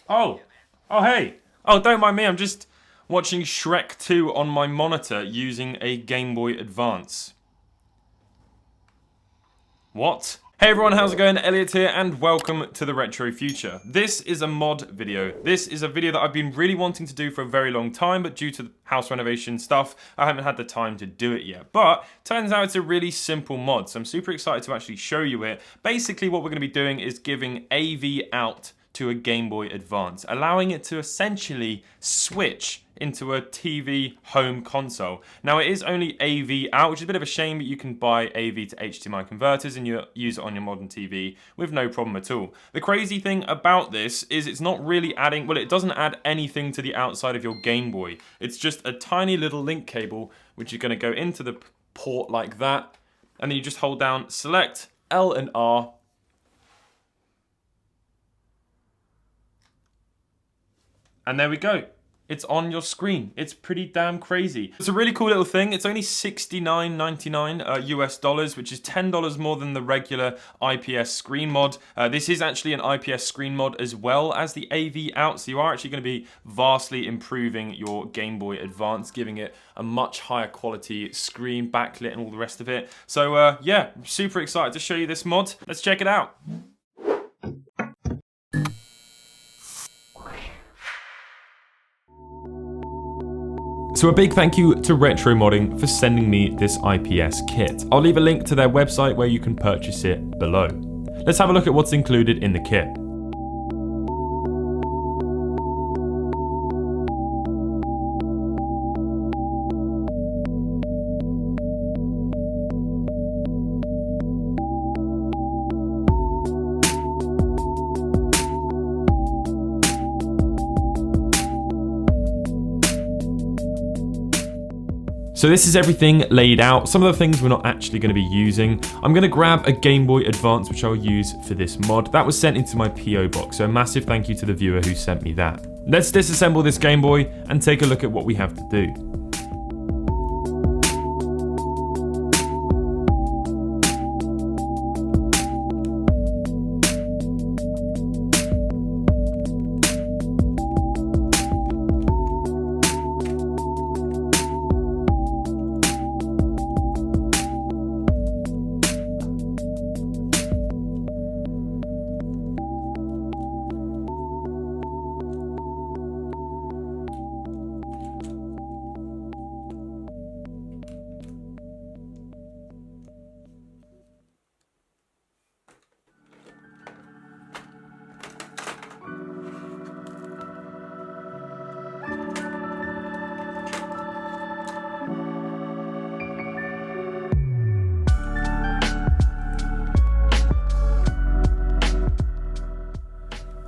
Oh, oh hey. Oh, don't mind me, I'm just watching Shrek 2 on my monitor using a Game Boy Advance. What? Hey everyone, how's it going? Elliot here, and welcome to the Retro Future. This is a mod video. This is a video that I've been really wanting to do for a very long time, but due to the house renovation stuff, I haven't had the time to do it yet. But turns out it's a really simple mod, so I'm super excited to actually show you it. Basically, what we're going to be doing is giving AV out to a Game Boy Advance, allowing it to essentially switch into a TV home console. Now it is only AV out, which is a bit of a shame, but you can buy AV to HDMI converters and you use it on your modern TV with no problem at all. The crazy thing about this is it's not really adding, well, it doesn't add anything to the outside of your Game Boy. It's just a tiny little link cable, which is going to go into the port like that, and then you just hold down select L and R, and there we go. It's on your screen. It's pretty damn crazy. It's a really cool little thing. It's only $69.99 US dollars, which is $10 more than the regular IPS screen mod. This is actually an IPS screen mod as well as the AV out, so you are actually going to be vastly improving your Game Boy Advance, giving it a much higher quality screen, backlit, and all the rest of it. So yeah, I'm super excited to show you this mod. Let's check it out. So a big thank you to Retro Modding for sending me this IPS kit. I'll leave a link to their website where you can purchase it below. Let's have a look at what's included in the kit. So this is everything laid out. Some of the things we're not actually going to be using. I'm going to grab a Game Boy Advance, which I'll use for this mod. That was sent into my PO box, so a massive thank you to the viewer who sent me that. Let's disassemble this Game Boy and take a look at what we have to do.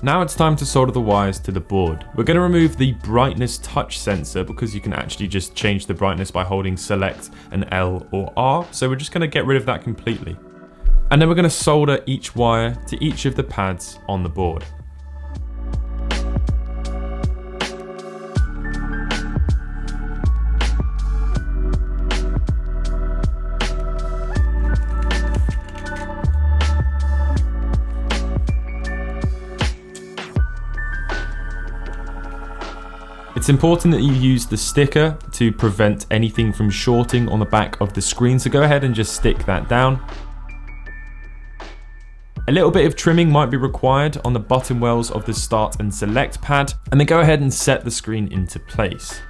Now it's time to solder the wires to the board. We're going to remove the brightness touch sensor because you can actually just change the brightness by holding select an L or R. So we're just going to get rid of that completely. And then we're going to solder each wire to each of the pads on the board. It's important that you use the sticker to prevent anything from shorting on the back of the screen, so go ahead and just stick that down. A little bit of trimming might be required on the button wells of the start and select pad, and then go ahead and set the screen into place.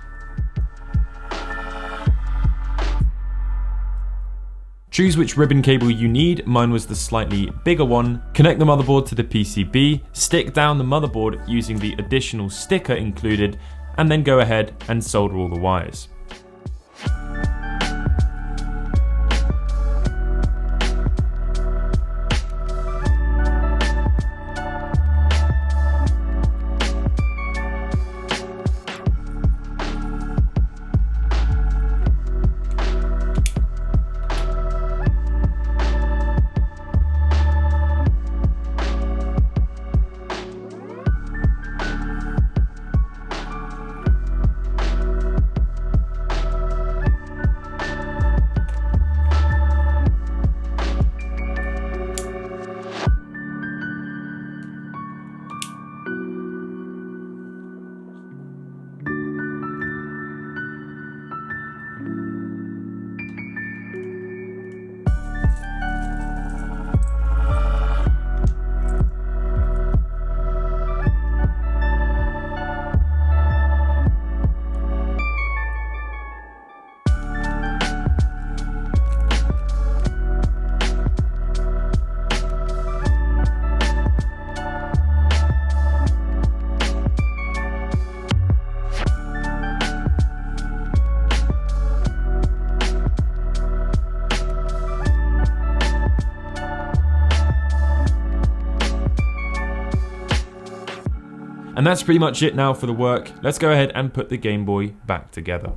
Choose which ribbon cable you need. Mine was the slightly bigger one. Connect the motherboard to the PCB, stick down the motherboard using the additional sticker included, and then go ahead and solder all the wires. And that's pretty much it now for the work. Let's go ahead and put the Game Boy back together.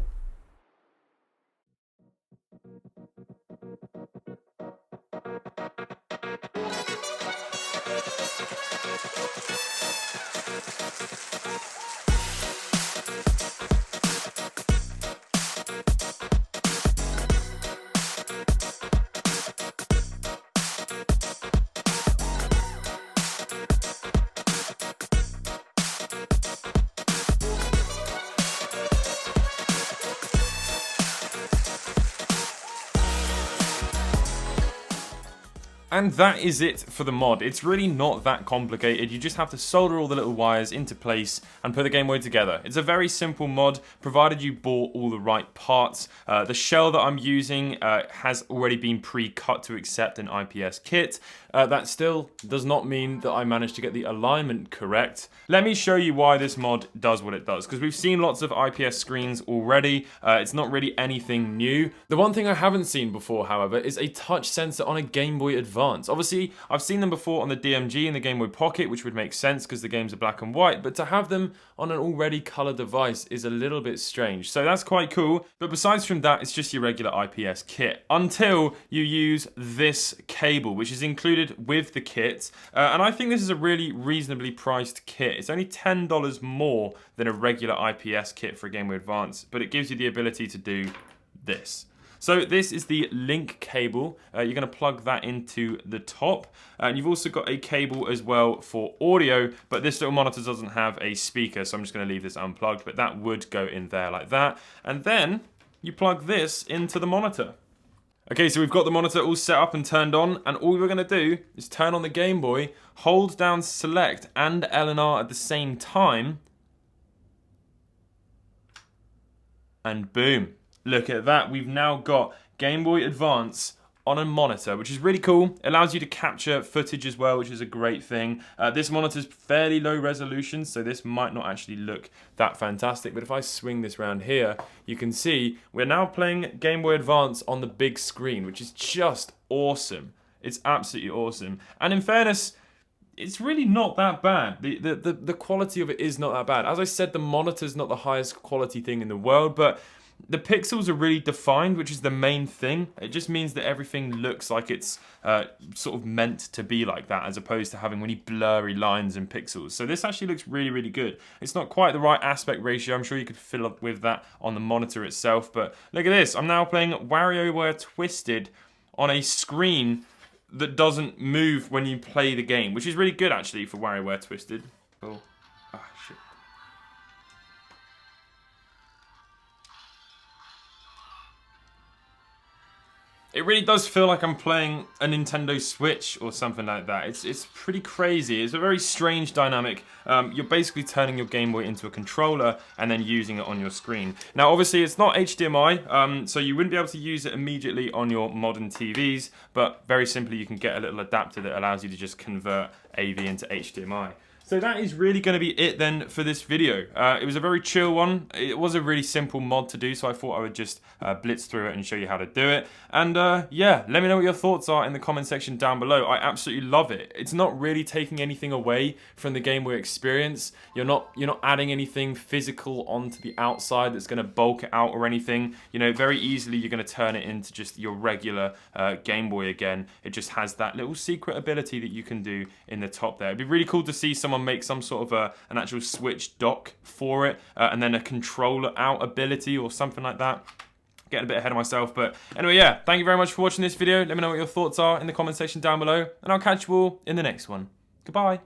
And that is it for the mod. It's really not that complicated. You just have to solder all the little wires into place and put the Game Boy together. It's a very simple mod, provided you bought all the right parts. The shell that I'm using has already been pre-cut to accept an IPS kit. That still does not mean that I managed to get the alignment correct. Let me show you why this mod does what it does, because we've seen lots of IPS screens already. It's not really anything new. The one thing I haven't seen before, however, is a touch sensor on a Game Boy Advance. Obviously, I've seen them before on the DMG and the Game Boy Pocket, which would make sense because the games are black and white, but to have them on an already colored device is a little bit strange. So that's quite cool. But besides from that, it's just your regular IPS kit until you use this cable, which is included with the kit. And I think this is a really reasonably priced kit. It's only $10 more than a regular IPS kit for a Game Boy Advance, but it gives you the ability to do this. So this is the link cable. You're going to plug that into the top. And you've also got a cable as well for audio, but this little monitor doesn't have a speaker, so I'm just going to leave this unplugged, but that would go in there like that. And then you plug this into the monitor. Okay, so we've got the monitor all set up and turned on, and all we're going to do is turn on the Game Boy, hold down select and L and R at the same time, and boom. Look at that, we've now got Game Boy Advance on a monitor, which is really cool. It allows you to capture footage as well, which is a great thing. This monitor is fairly low resolution, so this might not actually look that fantastic, but if I swing this around here, you can see we're now playing Game Boy Advance on the big screen, which is just awesome. It's absolutely awesome. And in fairness, it's really not that bad. The quality of it is not that bad. As I said, the monitor's not the highest quality thing in the world, but the pixels are really defined, which is the main thing. It just means that everything looks like it's sort of meant to be like that, as opposed to having really blurry lines and pixels. So this actually looks really, really good. It's not quite the right aspect ratio. I'm sure you could fill up with that on the monitor itself. But look at this. I'm now playing WarioWare Twisted on a screen that doesn't move when you play the game, which is really good actually for WarioWare Twisted. Oh, shit. It really does feel like I'm playing a Nintendo Switch or something like that. It's pretty crazy. It's a very strange dynamic. You're basically turning your Game Boy into a controller and then using it on your screen. Now, obviously, it's not HDMI, so you wouldn't be able to use it immediately on your modern TVs, but very simply, you can get a little adapter that allows you to just convert AV into HDMI. So that is really going to be it then for this video. It was a very chill one. It was a really simple mod to do, so I thought I would just blitz through it and show you how to do it. And yeah, let me know what your thoughts are in the comment section down below. I absolutely love it. It's not really taking anything away from the Game Boy experience. You're not adding anything physical onto the outside that's going to bulk it out or anything. You know, very easily you're going to turn it into just your regular Game Boy again. It just has that little secret ability that you can do in the top there. It'd be really cool to see someone make some sort of an actual Switch dock for it, and then a controller out ability or something like that. Getting a bit ahead of myself, but anyway, yeah, thank you very much for watching this video. Let me know what your thoughts are in the comment section down below, and I'll catch you all in the next one. Goodbye.